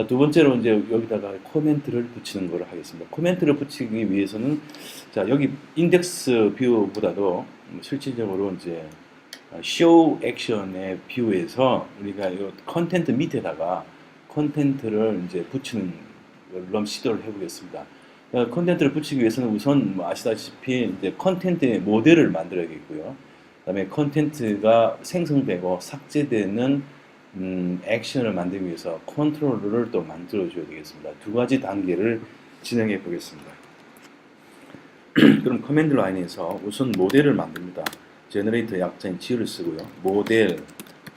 두 번째로 이제 여기다가 코멘트를 붙이는 걸 하겠습니다. 코멘트를 붙이기 위해서는 자 여기 인덱스 뷰보다도 실질적으로 이제 show 액션의 뷰에서 우리가 이 컨텐트 밑에다가 컨텐트를 이제 붙이는 걸로 시도를 해보겠습니다. 컨텐트를 붙이기 위해서는 우선 뭐 아시다시피 이제 컨텐트의 모델을 만들어야겠고요. 그다음에 컨텐트가 생성되고 삭제되는 액션을 만들기 위해서 컨트롤러를 또 만들어줘야 되겠습니다. 두 가지 단계를 진행해 보겠습니다. 그럼 커맨드 라인에서 우선 모델을 만듭니다. 제너레이터 약자인 G를 쓰고요. 모델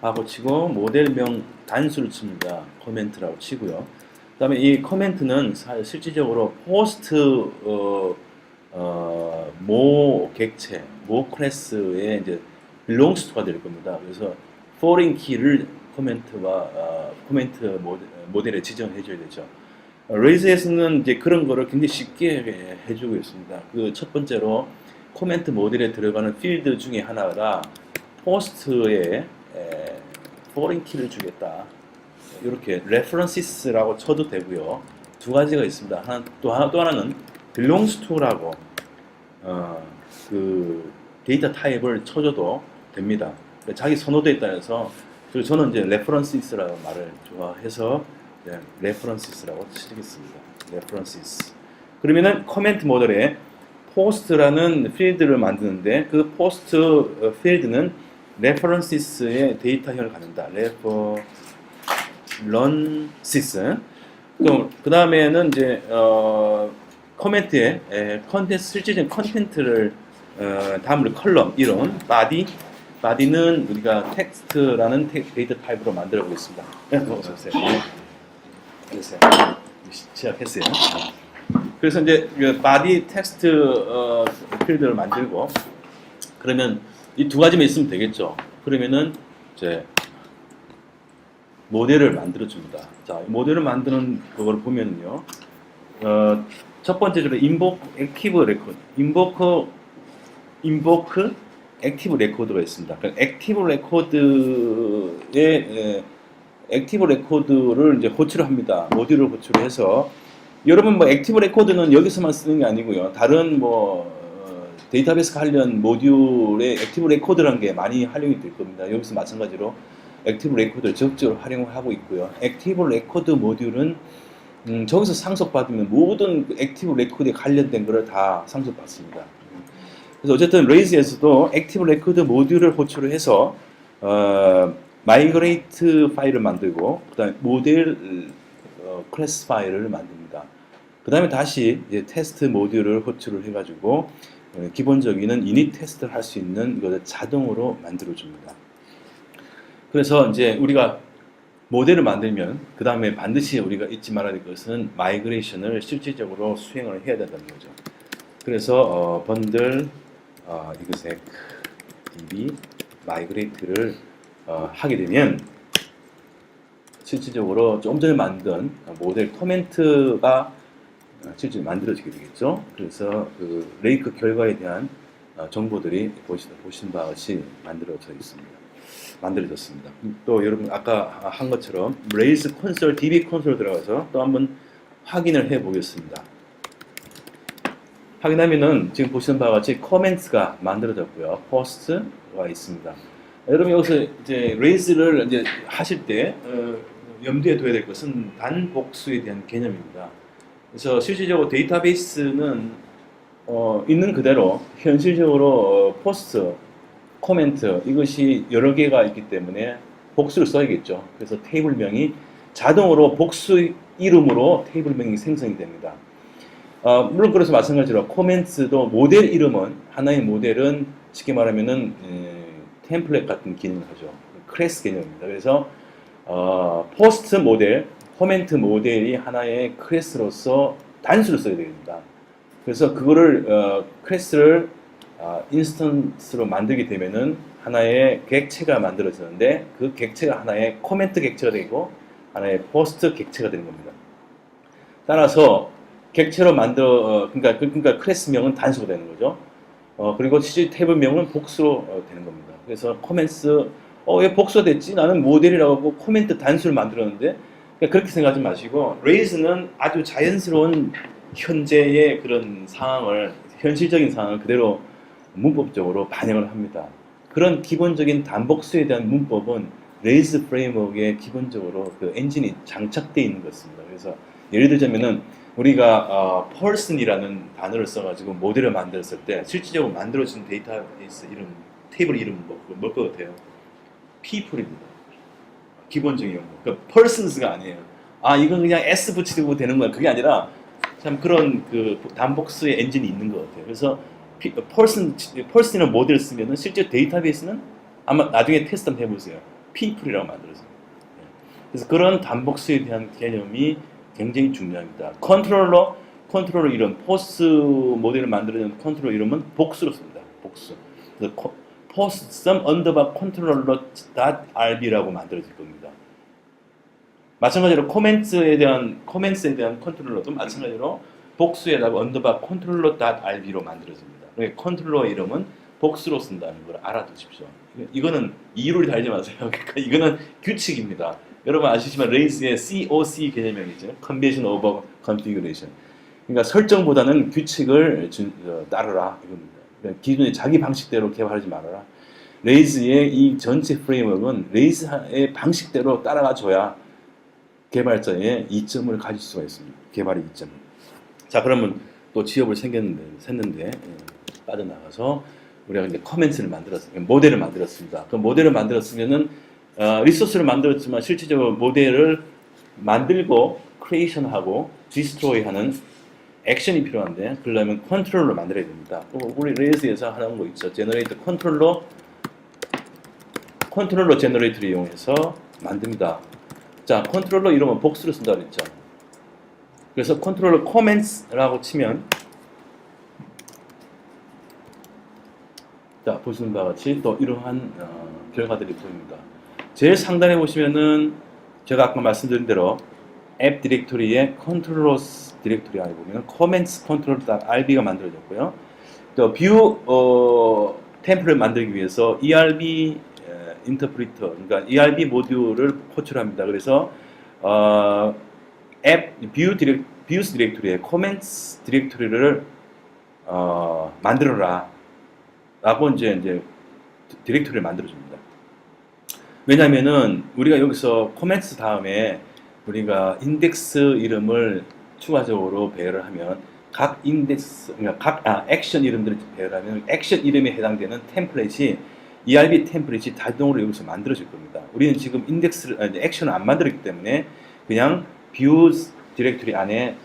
하고 치고 모델명 단수를 칩니다. 코멘트라고 치고요. 그 다음에 이 코멘트는 실질적으로 포스트 모 객체, 모 클래스의 이제 belongs to가 될 겁니다. 그래서 foreign key를 코멘트 모델에 지정해 줘야 되죠. 레이즈에서는 이제 그런 거를 굉장히 쉽게 해주고 있습니다. 그 첫 번째로 코멘트 모델에 들어가는 필드 중에 하나가 포스트에 foreign key를 주겠다. 이렇게 references라고 쳐도 되고요. 두 가지가 있습니다. 또 하나는 belongs to라고 그 데이터 타입을 쳐줘도 됩니다. 자기 선호도에 따라서 그리고 저는 이제 references라고 말을 좋아해서 references라고 치겠습니다. references. 그러면은 코멘트 모델에 post라는 필드를 만드는데 그 post 필드는 references의 데이터형을 갖는다. references. 그 다음에는 이제 코멘트에 컨텐츠 실질적인 컨텐트를 다음으로 컬럼 이런 body는 우리가 텍스트라는 데이터 타입으로 만들어 보겠습니다. 시작했어요. 그래서 이제 body 텍스트 필드를 만들고 그러면 이 두 가지만 있으면 되겠죠. 그러면은 이제 모델을 만들어 줍니다. 자, 모델을 만드는 그걸 보면요. 첫 번째로 invoke active record, invoke 액티브 레코드가 있습니다. 액티브 레코드의 액티브 레코드를 이제 호출을 합니다. 모듈을 호출을 해서 여러분 뭐 액티브 레코드는 여기서만 쓰는 게 아니고요. 다른 뭐 데이터베이스 관련 모듈에 액티브 레코드라는 게 많이 활용이 될 겁니다. 여기서 마찬가지로 액티브 레코드를 적극적으로 활용하고 있고요. 액티브 레코드 모듈은 저기서 상속받으면 모든 액티브 레코드에 관련된 거를 다 상속받습니다. 그래서 어쨌든 레이즈에서도 액티브 레코드 모듈을 호출을 해서 마이그레이트 파일을 만들고 그다음에 모델 클래스 파일을 만듭니다. 그다음에 다시 이제 테스트 모듈을 호출을 해가지고 기본적인 이닛 테스트를 할 수 있는 이것을 자동으로 만들어 줍니다. 그래서 이제 우리가 모델을 만들면 그 다음에 반드시 우리가 잊지 말아야 될 것은 마이그레이션을 실질적으로 수행을 해야 된다는 거죠. 그래서 번들 이그젝 db 마이그레이트를 하게 되면 실질적으로 좀 전에 만든 모델 코멘트가 실제 만들어지게 되겠죠. 그래서 그 레이크 결과에 대한 정보들이 보신 바와 같이 만들어졌습니다. 또 여러분 아까 한 것처럼 레이즈 콘솔, db 콘솔 들어가서 또 한번 확인을 해 보겠습니다. 확인하면은 지금 보시는 바와 같이 코멘트가 만들어졌고요. 포스트가 있습니다. 여러분 여기서 이제 레이즈를 이제 하실 때 염두에 둬야 될 것은 단복수에 대한 개념입니다. 그래서 실질적으로 데이터베이스는 있는 그대로 현실적으로 포스트, 코멘트 이것이 여러 개가 있기 때문에 복수를 써야겠죠. 그래서 테이블명이 자동으로 복수 이름으로 테이블명이 생성이 됩니다. 물론 그래서 마찬가지로 코멘트도 모델 이름은 하나의 모델은 쉽게 말하면은 템플릿 같은 기능을 하죠. 클래스 개념입니다. 그래서 포스트 모델, 코멘트 모델이 하나의 클래스로서 단수를 써야 됩니다. 그래서 그거를 클래스를 인스턴스로 만들게 되면은 하나의 객체가 만들어지는데 그 객체가 하나의 코멘트 객체가 되고 하나의 포스트 객체가 되는 겁니다. 따라서 객체로 그러니까 클래스명은 단수가 되는 거죠. 그리고 실제 테이블명은 복수로 되는 겁니다. 그래서 코멘트 왜 복수가 됐지? 나는 모델이라고 하고 코멘트 단수를 만들었는데 그러니까 그렇게 생각하지 마시고 raise는 아주 자연스러운 현재의 그런 상황을 현실적인 상황을 그대로 문법적으로 반영을 합니다. 그런 기본적인 단복수에 대한 문법은 레이즈 프레임워크에 기본적으로 그 엔진이 장착되어 있는 것입니다. 그래서 예를 들자면은 우리가 person이라는 단어를 써가지고 모델을 만들었을 때 실질적으로 만들어진 데이터베이스 이름, 테이블 이름 뭘 것 같아요? people입니다. 기본적인 용어. 그러니까 persons가 아니에요. 아 이건 그냥 s 붙이고 되는 거야. 그게 아니라 참 그런 그 단복수의 엔진이 있는 것 같아요. 그래서 person이라는 모델을 쓰면은 실제 데이터베이스는 아마 나중에 테스트 한번 해보세요. people이라고 만들어져요. 그래서 그런 단복수에 대한 개념이 굉장히 중요합니다. 컨트롤러 이름, 포스트 모델을 만들어낸 컨트롤러 이름은 복수로 씁니다. 복수. 그래서 post some underbar controller .rb라고 만들어질 겁니다. 마찬가지로 코멘트에 대한 컨트롤러도 마찬가지로 복수에다가 underbar controller .rb로 만들어집니다. 그러니까 컨트롤러 이름은 복수로 쓴다는 걸 알아두십시오. 이거는 이유를 달지 마세요. 그러니까 이거는 규칙입니다. 여러분 아시지만 레이스의 COC 개념명이죠. Convention over Configuration. 그러니까 설정보다는 규칙을 따르라 이겁니다. 그러니까 기존의 자기 방식대로 개발하지 말아라. 레이즈의 이 전체 프레임워크는 레이즈의 방식대로 따라가 줘야 개발자의 이점을 가질 수가 있습니다. 개발의 이점. 자 그러면 또 지역을 샜는데 빠져나가서 우리가 이제 커멘트를 만들었습니다. 모델을 만들었습니다. 그 모델을 만들었으면은 리소스를 만들었지만 실질적으로 모델을 만들고 크리에이션하고 디스트로이하는 액션이 필요한데 그러려면 컨트롤러 만들어야 됩니다. 우리 레이스에서 하는 거 있죠. 제너레이터 컨트롤러 제너레이터를 이용해서 만듭니다. 자 컨트롤러 이름은 복수로 쓴다 그랬죠. 그래서 컨트롤러 코멘트라고 치면 자 보시는 바와 같이 또 이러한 결과들이 보입니다. 제일 상단에 보시면은 제가 아까 말씀드린 대로 앱 디렉토리에 컨트롤러스 디렉토리 안에 보면 comments control.rb가 만들어졌고요. 또 뷰 템플을 만들기 위해서 ERB 인터프리터, 그러니까 ERB 모듈을 호출합니다. 그래서 앱 뷰스 디렉토리에 comments 디렉토리를 만들어라 라고 이제 디렉토리를 만들어줍니다. 왜냐면은 우리가 여기서 comments 다음에 우리가 인덱스 이름을 추가적으로 배열을 하면 각 인덱스, 그러니까 각 액션 이름들을 배열을 하면 액션 이름에 해당되는 템플릿이 ERB 템플릿이 자동으로 여기서 만들어질 겁니다. 우리는 지금 액션을 안 만들었기 때문에 그냥 views 디렉토리 안에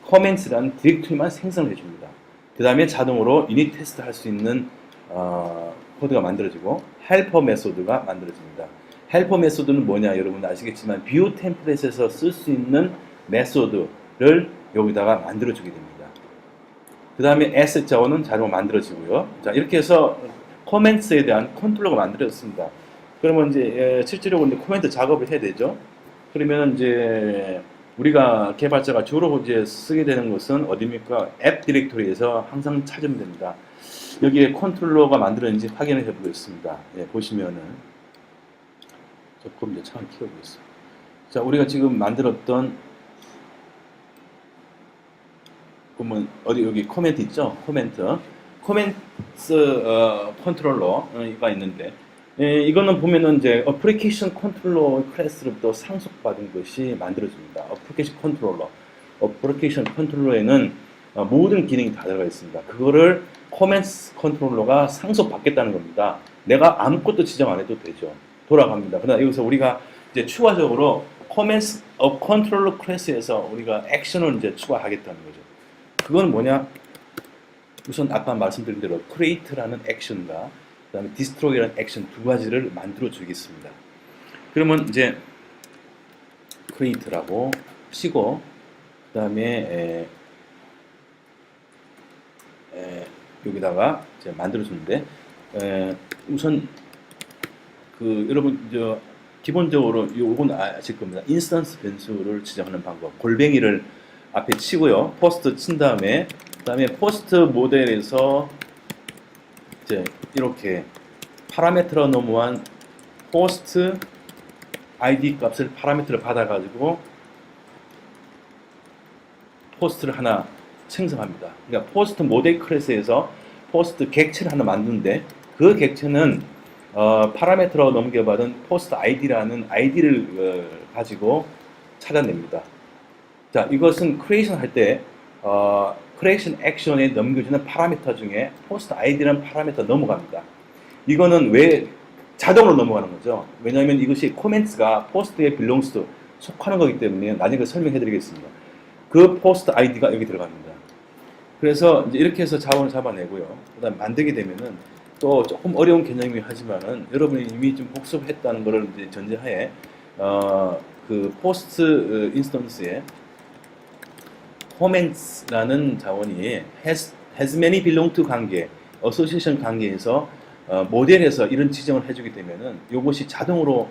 comments라는 디렉토리만 생성을 해줍니다. 그 다음에 자동으로 유닛 테스트 할 수 있는 코드가 만들어지고 헬퍼 메소드가 만들어집니다. 헬퍼 메소드는 뭐냐 여러분 아시겠지만 뷰 템플릿에서 쓸 수 있는 메소드를 여기다가 만들어주게 됩니다. 그 다음에 asset 자원은 자동으로 만들어지고요. 자 이렇게 해서 코멘트에 대한 컨트롤러가 만들어졌습니다. 그러면 이제 실제로 이제 코멘트 작업을 해야 되죠. 그러면 이제 우리가 개발자가 주로 이제 쓰게 되는 것은 어디입니까? 앱 디렉토리에서 항상 찾으면 됩니다. 여기에 컨트롤러가 만들어졌는지 확인을 해보겠습니다. 예, 보시면은 조금 이제 창을 키워보겠습니다. 자, 우리가 지금 만들었던 보면 어디 여기 코멘트 있죠? 코멘트 컨트롤러가 있는데 이거는 보면은 이제 어플리케이션 컨트롤러 클래스로부터 상속받은 것이 만들어집니다. 어플리케이션 컨트롤러에는 모든 기능이 다 들어가 있습니다. 그거를 코멘트 컨트롤러가 상속받겠다는 겁니다. 내가 아무것도 지정 안 해도 되죠. 돌아갑니다. 그러나 여기서 우리가 이제 추가적으로 코멘트 컨트롤러 클래스에서 우리가 액션을 이제 추가하겠다는 거죠. 그건 뭐냐? 우선 아까 말씀드린 대로 create라는 액션과 그 다음에 destroy라는 액션 두 가지를 만들어 주겠습니다. 그러면 이제 create라고 치고 그 다음에 여기다가 이제 만들어 주는데 우선 그 여러분 기본적으로 요건 아실 겁니다. 인스턴스 변수를 지정하는 방법. 골뱅이를 앞에 치고요. 포스트 친 다음에 그다음에 포스트 모델에서 이제 이렇게 파라메트로 너무한 포스트 ID 값을 파라미터를 받아가지고 포스트를 하나 생성합니다. 그러니까 포스트 모델 클래스에서 포스트 객체를 하나 만드는데 그 객체는 파라미터로 넘겨받은 포스트 아이디라는 아이디를 가지고 찾아냅니다. 자, 이것은 크리에이션 할 때 크리에이션 액션에 넘겨주는 파라미터 중에 포스트 아이디라는 파라미터 넘어갑니다. 이거는 왜 자동으로 넘어가는 거죠? 왜냐하면 이것이 코멘트가 포스트에 belongs to 속하는 거기 때문에 나중에 그 설명해 드리겠습니다. 그 포스트 아이디가 여기 들어갑니다. 그래서 이제 이렇게 해서 자원을 잡아내고요. 그다음 만들게 되면은 또 조금 어려운 개념이 하지만은 여러분이 이미 좀 복습했다는 것을 이제 전제하에 그 포스트 인스턴스에 comments라는 자원이 has many belong to 관계, association 관계에서 모델에서 이런 지정을 해주게 되면은 이것이 자동으로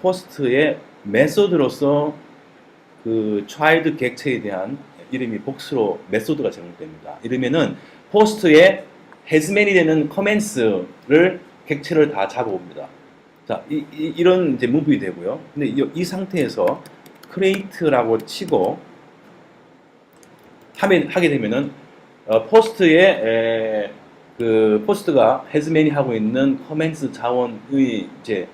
포스트의 메소드로서 그 child 객체에 대한 이름이 복수로 메소드가 제공됩니다. 이러면은 포스트에 has many 되는 comments를 객체를 다 잡아옵니다. 자, 이런 이제 문법이 되고요. 근데 이 상태에서 create라고 치고 하게 되면은 포스트에 그 포스트가 has many 하고 있는 comments 자원의 이제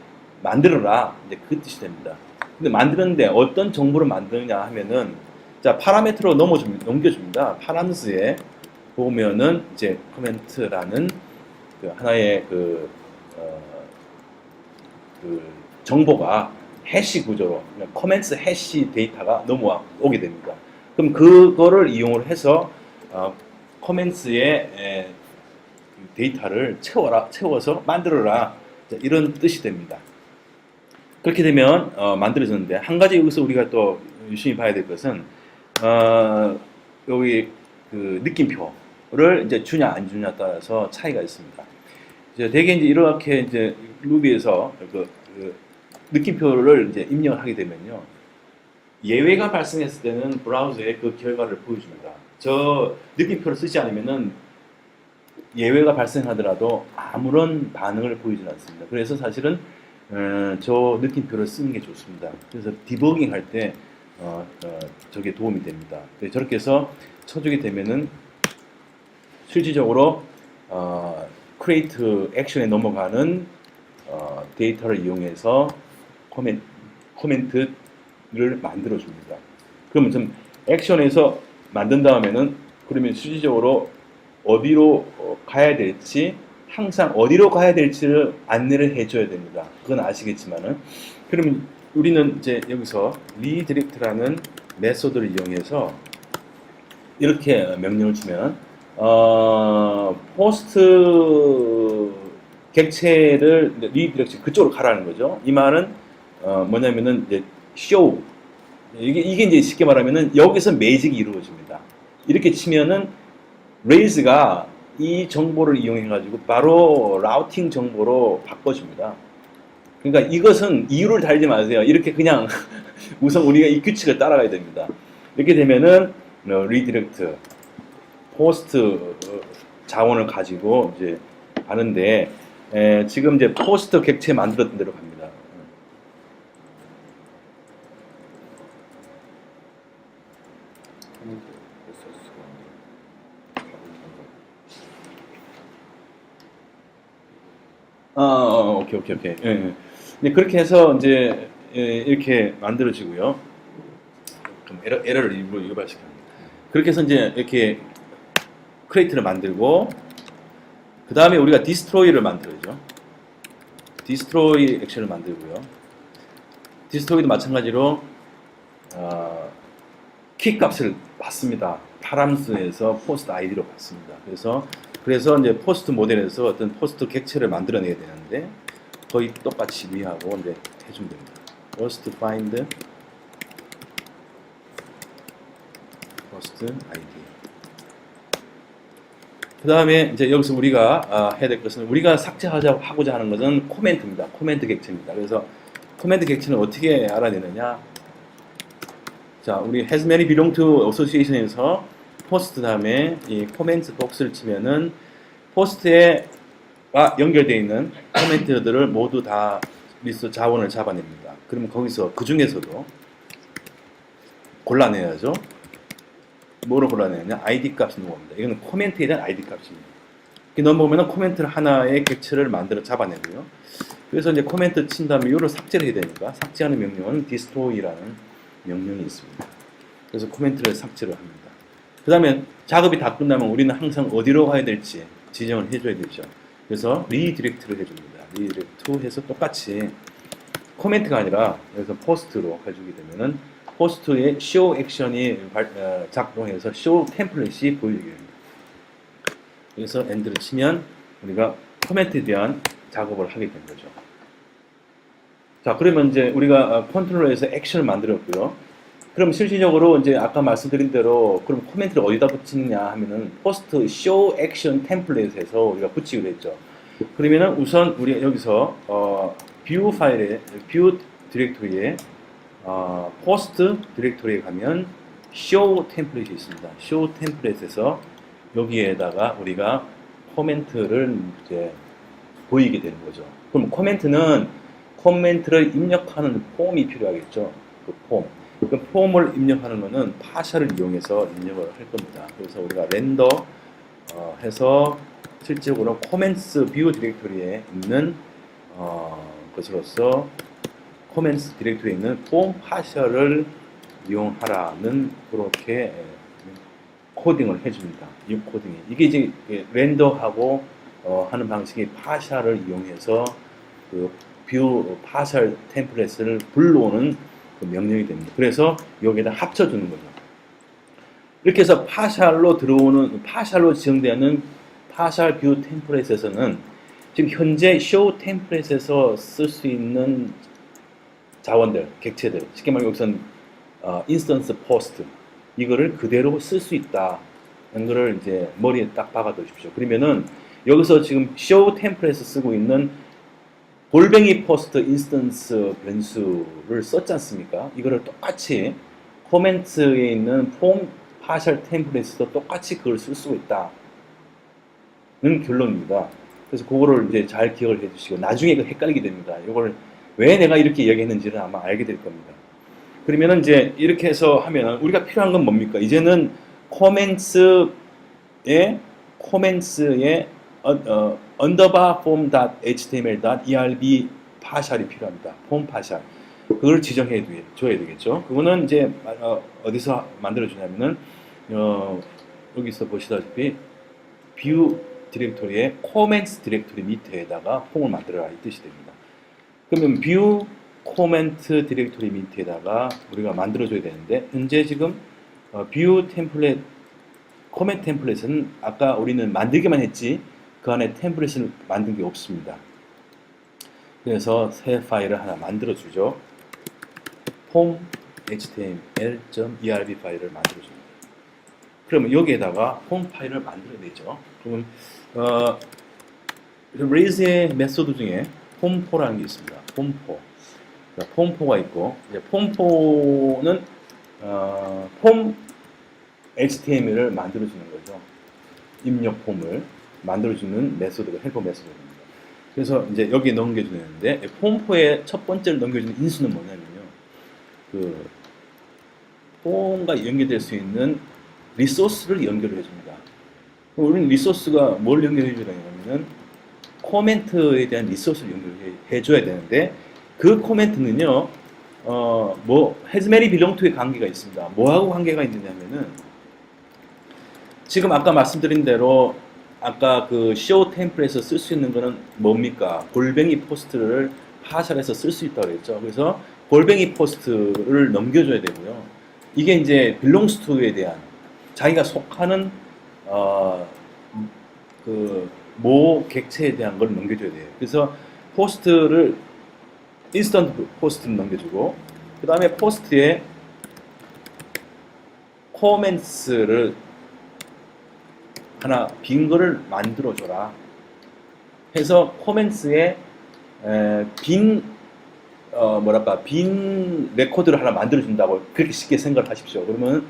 만들어라 이제 그 뜻이 됩니다. 근데 만드는데 어떤 정보를 만드느냐 하면은 자 파라미터로 넘겨줍니다. 파람스에 보면은 이제 코멘트라는 그 하나의 그 정보가 해시 구조로 코멘트 해시 데이터가 넘어오게 됩니다. 그럼 그거를 이용을 해서 코멘트의 데이터를 채워서 만들어라 이런 뜻이 됩니다. 그렇게 되면 만들어졌는데 한 가지 여기서 우리가 또 유심히 봐야 될 것은 여기 그 느낌표를 이제 주냐 안 주냐에 따라서 차이가 있습니다. 이제 대개 이제 이렇게 이제 루비에서 그 느낌표를 이제 입력을 하게 되면요. 예외가 발생했을 때는 브라우저에 그 결과를 보여줍니다. 저 느낌표를 쓰지 않으면은 예외가 발생하더라도 아무런 반응을 보이지 않습니다. 그래서 사실은 저 느낌표를 쓰는 게 좋습니다. 그래서 디버깅 할 때 저게 도움이 됩니다. 저렇게 해서 쳐주게 되면은 실질적으로 create 액션에 넘어가는 데이터를 이용해서 코멘트를 만들어 줍니다. 그러면 좀 액션에서 만든 다음에는 그러면 실질적으로 어디로 가야 될지 항상 어디로 가야 될지를 안내를 해줘야 됩니다. 그건 아시겠지만은 그러면 우리는 이제 여기서 리디렉트라는 메소드를 이용해서 이렇게 명령을 주면 포스트 객체를 리디렉트 그쪽으로 가라는 거죠. 이 말은 뭐냐면은 이제 show 이게 이제 쉽게 말하면은 여기서 매직이 이루어집니다. 이렇게 치면은 레이즈가 이 정보를 이용해 가지고 바로 라우팅 정보로 바꿔줍니다. 그러니까 이것은 이유를 달지 마세요. 이렇게 그냥 우선 우리가 이 규칙을 따라가야 됩니다. 이렇게 되면은 리디렉트 포스트 자원을 가지고 이제 하는데 지금 이제 포스트 객체 만들었던 대로 갑니다. 오케이. 예. 네, 그렇게 해서 이제 이렇게 만들어지고요. 좀 에러를 일부러 유발시킵니다. 그렇게 해서 이제 이렇게 크레이트를 만들고 그 다음에 우리가 디스트로이를 만들어야죠. 디스트로이 액션을 만들고요. 디스트로이도 마찬가지로 키 값을 받습니다. 파람스에서 포스트 아이디로 받습니다. 그래서 이제 포스트 모델에서 어떤 포스트 객체를 만들어내야 되는데 거의 똑같이 위하고 이제 해주면 됩니다. First find post id. 그 다음에 이제 여기서 우리가 해야 될 것은 우리가 삭제하고자 하는 것은 코멘트입니다. 코멘트 객체입니다. 그래서 코멘트 객체는 어떻게 알아내느냐? 자, 우리 has many belong to association에서 포스트 다음에 이 코멘트 복스를 치면은 포스트에가 연결되어 있는 코멘트들을 모두 다 리스트 자원을 잡아냅니다. 그러면 거기서 그 중에서도 골라내야죠. 뭐로 불러내냐? ID 값을 넣어봅니다. 이거는 코멘트에 대한 ID 값입니다. 이렇게 넘어오면 코멘트를 하나의 객체를 만들어 잡아내고요. 그래서 이제 코멘트 친 다음에 이걸 삭제를 해야 되니까 삭제하는 명령은 destroy라는 명령이 있습니다. 그래서 코멘트를 삭제를 합니다. 그 다음에 작업이 다 끝나면 우리는 항상 어디로 가야 될지 지정을 해줘야 되죠. 그래서 리디렉트를 해줍니다. 리디렉트 해서 똑같이 코멘트가 아니라 여기서 포스트로 가지게 되면은 포스트에 show 액션이 작동해서 show 템플릿이 보이게 됩니다. 그래서 엔드를 치면 우리가 코멘트에 대한 작업을 하게 된 거죠. 자, 그러면 이제 우리가 컨트롤러에서 액션을 만들었고요. 그럼 실질적으로 이제 아까 말씀드린 대로 그럼 코멘트를 어디다 붙이느냐 하면은 포스트 show action 템플릿에서 우리가 붙이기로 했죠. 그러면은 우선 우리 여기서 view 파일에 view 디렉토리에 포스트 디렉토리에 가면 show 템플릿이 있습니다. show 템플릿에서 여기에다가 우리가 코멘트를 이제 보이게 되는 거죠. 그럼 코멘트를 입력하는 폼이 필요하겠죠. 그 폼. 그 폼을 입력하는 것은 파샤를 이용해서 입력을 할 겁니다. 그래서 우리가 렌더 해서 실질적으로 코멘트 뷰 디렉토리에 있는 것으로서 코멘트 디렉토리에 있는 폼 파샤를 이용하라는 그렇게 코딩을 해줍니다. 이 코딩이 이게 이제 렌더하고 하는 방식이 파샤를 이용해서 그 뷰 파샬 템플릿을 불러오는 그 명령이 됩니다. 그래서 여기에다 합쳐주는 거죠. 이렇게 해서 파샬로 지정되는 파샬 뷰 템플릿에서는 지금 현재 쇼 템플릿에서 쓸 수 있는 자원들, 객체들, 쉽게 말하면 여기서는 인스턴스 포스트 이거를 그대로 쓸 수 있다는 거를 이제 머리에 딱 박아 두십시오. 그러면은 여기서 지금 쇼 템플릿에서 쓰고 있는 골뱅이 포스트 인스턴스 변수를 썼지 않습니까? 이거를 똑같이 코멘트에 있는 폼 파셜 템플릿에서도 똑같이 그걸 쓸 수 있다는 결론입니다. 그래서 그거를 이제 잘 기억을 해주시고 나중에 그 헷갈리게 됩니다. 이걸 왜 내가 이렇게 이야기했는지를 아마 알게 될 겁니다. 그러면은 이제 이렇게 해서 하면 우리가 필요한 건 뭡니까? 이제는 코멘트의 underbar form.html.erb 파샬이 필요합니다. 폼 파샬. 그걸 지정해 줘야 되겠죠. 그거는 이제 어디서 만들어 주냐면은 여기서 보시다시피 뷰 디렉토리의 코멘트 디렉토리 밑에다가 폼을 만들어라 이 뜻이 됩니다. 그러면 뷰 코멘트 디렉토리 밑에다가 우리가 만들어 줘야 되는데 현재 지금 뷰 템플릿 코멘트 템플릿은 아까 우리는 만들기만 했지 그 안에 템플릿을 만든 게 없습니다. 그래서 새 파일을 하나 만들어 주죠. 폼 html.erb 파일을 만들어 줍니다. 그러면 여기에다가 폼 파일을 만들어야 되죠. 그러면 raise의 메소드 중에 폼4라는 게 있습니다. 폼4. 폼4가 있고 이제 폼4는 폼 HTML을 만들어 주는 거죠. 입력 폼을 만들어주는 메소드가 헬퍼 메소드입니다. 그래서 이제 여기에 넘겨주는데 폼4의 첫 번째로 넘겨주는 인수는 뭐냐면요. 그 폼과 연결될 수 있는 리소스를 연결을 해줍니다. 우리는 리소스가 뭘 연결해 주냐면 코멘트에 대한 리소스를 연결해 줘야 되는데 그 코멘트는요. has many belong to의 관계가 있습니다. 뭐하고 관계가 있느냐면은 지금 아까 말씀드린 대로 아까 그 show 템플릿에서 쓸 수 있는 거는 뭡니까? 골뱅이 포스트를 파샬해서 쓸 수 있다고 그랬죠. 그래서 골뱅이 포스트를 넘겨줘야 되고요. 이게 이제 belongs to에 대한 자기가 속하는 그 모 객체에 대한 걸 넘겨줘야 돼요. 그래서 포스트를 인스턴트 포스트를 넘겨주고 그 다음에 포스트에 코멘트를 하나 빈 거를 만들어줘라 해서 코멘트에 빈 레코드를 하나 만들어준다고 그렇게 쉽게 생각을 하십시오. 그러면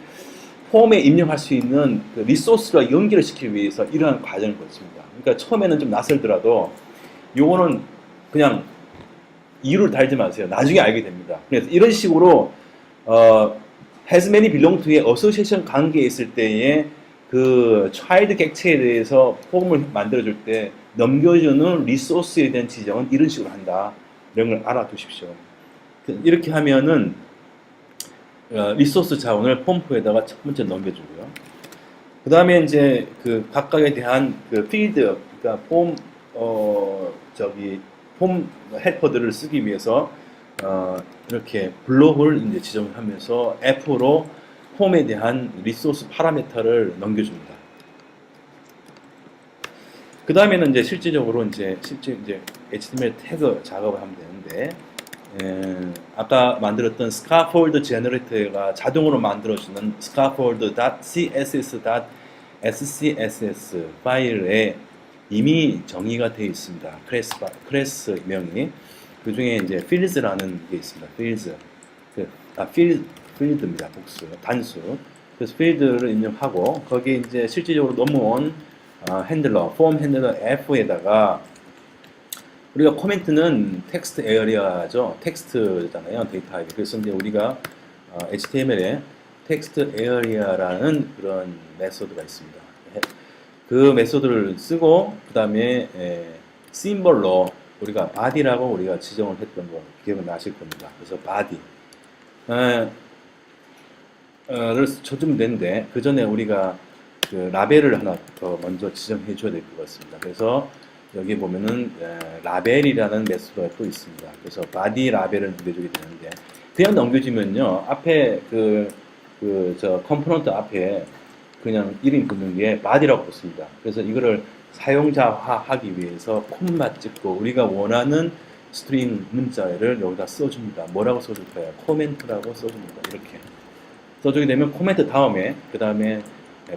폼에 입력할 수 있는 그 리소스와 연결을 시키기 위해서 이러한 과정을 거칩니다. 그러니까 처음에는 좀 낯설더라도 요거는 그냥 이유를 달지 마세요. 나중에 알게 됩니다. 그래서 이런 식으로 has many belong to의 어소시에이션 관계에 있을 때에 그 child 객체에 대해서 폼을 만들어줄 때 넘겨주는 리소스에 대한 지정은 이런 식으로 한다. 이런 걸 알아두십시오. 이렇게 하면은 리소스 자원을 폼프에다가 첫 번째 넘겨주고요. 그 다음에 이제 그 각각에 대한 그 필드, 그러니까 폼 헬퍼들을 쓰기 위해서 이렇게 블록을 이제 지정을 하면서 F로 폼에 대한 리소스 파라미터를 넘겨줍니다. 그 다음에는 이제 실질적으로 이제 HTML 태그 작업을 하면 되는데, 아까 만들었던 스카폴드 제너레이터가 자동으로 만들어주는 scaffold.css.scss 파일에 이미 정의가 되어 있습니다. 클래스 명이. 그 중에 이제 fields라는 게 있습니다. 필드입니다. 복수, 단수. 그래서 필드를 입력하고 거기에 이제 실질적으로 넘어온 핸들러, 폼 핸들러 F에다가 우리가 코멘트는 텍스트 에어리어죠. 텍스트잖아요. 데이터 타입. 그래서 이제 우리가 HTML에 텍스트 에어리어라는 그런 메소드가 있습니다. 그 메소드를 쓰고 그 다음에 심벌로 우리가 body라고 우리가 지정을 했던 거 기억은 나실 겁니다. 그래서 body를 쳐주면 되는데 그 전에 우리가 그 라벨을 하나 더 먼저 지정해 줘야 될 것 같습니다. 그래서 여기 보면은 라벨이라는 메소드가 또 있습니다. 그래서 body 라벨을 넘겨주게 되는데 그냥 넘겨주면요 앞에 저 컴포넌트 앞에 그냥 이름 붙는 게 body라고 붙습니다. 그래서 이거를 사용자화하기 위해서 콤마 찍고 우리가 원하는 스트링 문자를 여기다 써줍니다. 뭐라고 써줄까요? 코멘트라고 써줍니다. 이렇게 써주게 되면 코멘트 다음에 그 다음에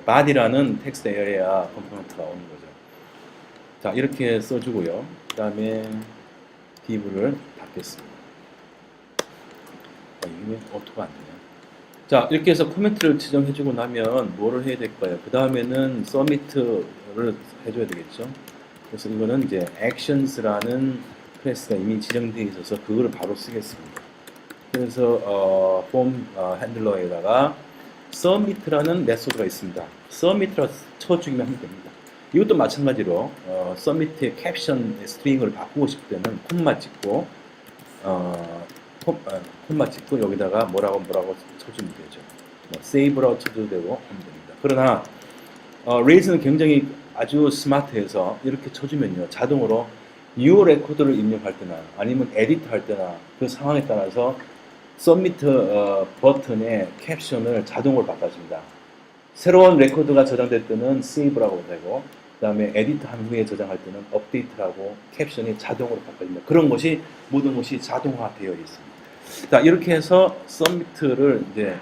body라는 텍스트 에어리어 컴포넌트가 오는 거죠. 자 이렇게 써주고요. 그 다음에 div를 닫겠습니다. 이게 오토가 안 되네요. 자 이렇게 해서 코멘트를 지정해주고 나면 뭐를 해야 될까요? 그 다음에는 submit를 해줘야 되겠죠. 그래서 이거는 이제 actions라는 클래스가 이미 지정되어 있어서 그거를 바로 쓰겠습니다. 그래서 폼 핸들러에다가 submit라는 메소드가 있습니다. submit라고 쳐주기만 하면 됩니다. 이것도 마찬가지로 submit의 캡션 스트링을 바꾸고 싶을 때는 콤마 찍고 콤마 찍고 여기다가 뭐라고 쳐주면 되죠. save라고 쳐줘도 되고 하면 됩니다. 그러나 레이즈는 굉장히 아주 스마트해서 이렇게 쳐주면요 자동으로 new 레코드를 입력할 때나 아니면 에디트 할 때나 그 상황에 따라서 서미트 버튼의 캡션을 자동으로 바꿔줍니다. 새로운 레코드가 저장될 때는 save라고 되고 그 다음에 에디트 한 후에 저장할 때는 update라고 캡션이 자동으로 바꿔집니다. 그런 것이 모든 것이 자동화되어 있습니다. 자 이렇게 해서 submit를 이제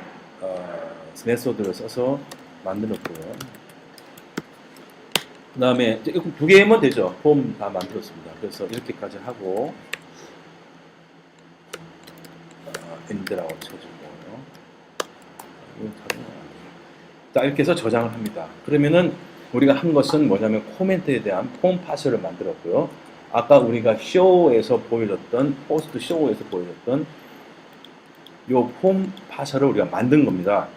메소드를 써서 만들었고요. 그 다음에 두 개면 되죠. 폼 다 만들었습니다. 그래서 이렇게까지 하고 엔드라고 쳐주고요. 자 이렇게 해서 저장을 합니다. 그러면은 우리가 한 것은 뭐냐면 코멘트에 대한 폼 파서를 만들었고요. 아까 우리가 쇼에서 보여줬던 포스트 쇼에서 보여줬던 요 폼 파서를 우리가 만든 겁니다.